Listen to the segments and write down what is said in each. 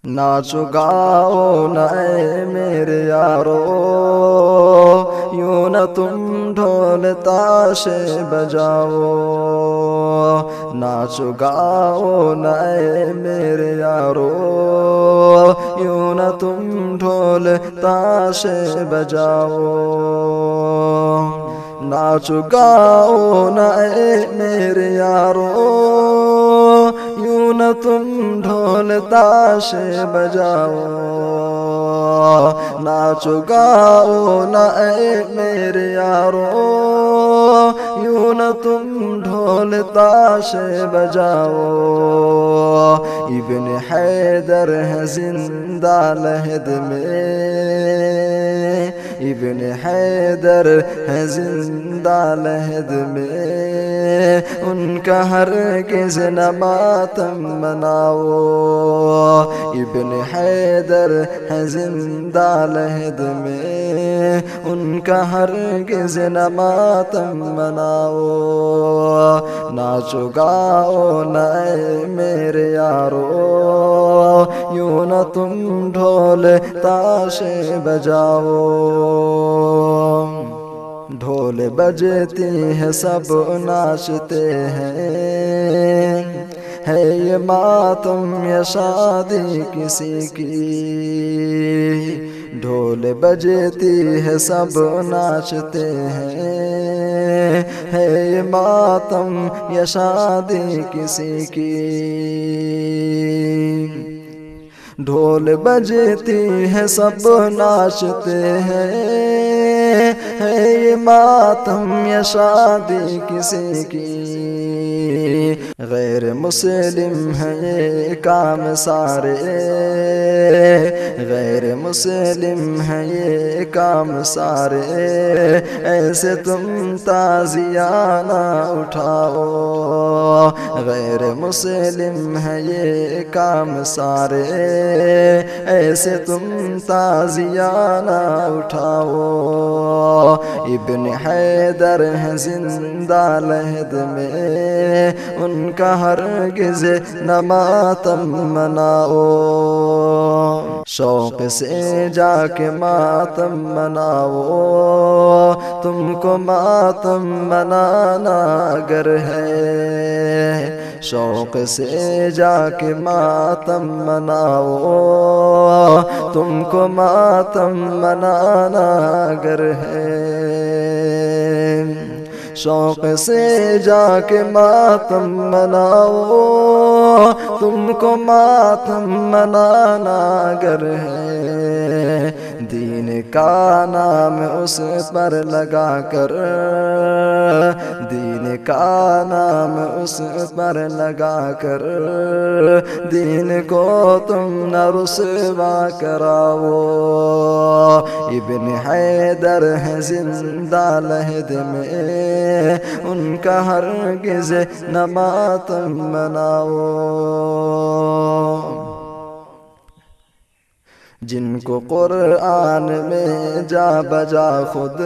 ناچو گاؤ نہ اے میرے یارو، یوں نہ تم ڈھول تاشے بجاؤ۔ ناچو گاؤ نہ اے میرے یارو، یوں نہ تم ڈھول تاشے بجاؤ۔ ناچو گاؤ نہ اے میرے یارو، یوں نہ تم ڈھول تاشے بجاؤ۔ ناچو گاؤ نہ اے میرے یارو، یوں نہ تم ڈھول تاشے بجاؤ۔ ابن حیدر ہے زندہ لحد میں، ابن حیدر ہے زندہ لحد میں، ان کا ہرگز نہ ماتم مناؤ۔ ابن حیدر ہے زندہ لحد میں، ان کا ہرگز نہ ماتم مناؤ۔ ناچو گاؤ نہ اے میرے یارو، یوں نہ تم ڈھول تاشے بجاؤ۔ ڈھول بجتی ہے سب ناچتے ہیں، ہے یہ ماتم یا شادی کسی کی؟ ڈھول بجتی ہے سب ناچتے ہیں، ہے یہ ماتم یا شادی کسی کی؟ ڈھول بجتی ہے سب ناچتے ہیں، ہے یہ ماتم یا شادی کسی کی؟ غیر مسلم ہے یہ کام سارے، غیر مسلم ہے یہ کام سارے، ایسے تم تازیانہ اٹھاؤ۔ غیر مسلم ہے یہ کام سارے، ایسے تم تازیانہ اٹھاؤ۔ ابن حیدر ہے زندہ لحد میں، ان کا ہرگز نہ ماتم مناؤ۔ شوق سے جا کے ماتم مناؤ، تم کو ماتم منانا اگر ہے، شوق سے جا کے ماتم مناؤ، تم کو ماتم منانا اگر ہے۔ شوق سے جا کے ماتم مناؤ، تم کو ماتم منانا اگر ہے۔ دین کا نام اس پر لگا کر، دین کا نام اس پر لگا کر، دین کو تم نہ رسوا کراؤ۔ ابن حیدر ہے زندہ لحد میں، ان کا ہرگز نہ ماتم مناؤ۔ جن کو قرآن میں جا بجا خود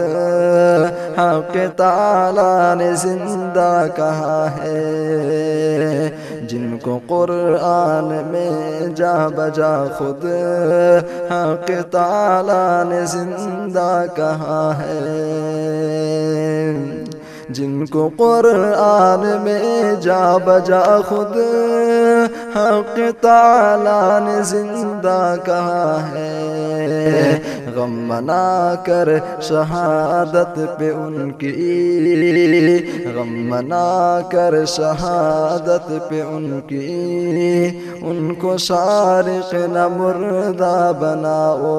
حق تعالیٰ نے زندہ کہا ہے، جن کو قرآن میں جا بجا خود حق تعالیٰ نے زندہ کہا ہے، جن کو قرآن میں جا بجا خود حق تعالیٰ نے زندہ کہا ہے۔ غم منا کر شہادت پہ ان کی، غم منا کر شہادت پہ ان کی، ان کو شارق نہ مردہ بناؤ۔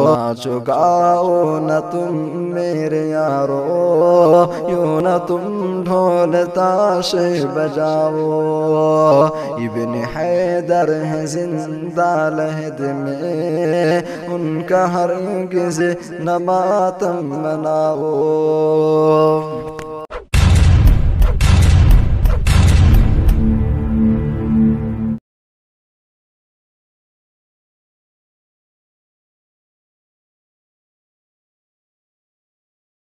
ناچو گاؤ نہ تم میرے یارو، یوں نہ تم ڈھول تاشے بجاؤ۔ ابن حیدر ہے زندہ لحد میں، ان کا ہرگز نہ ماتم مناؤ۔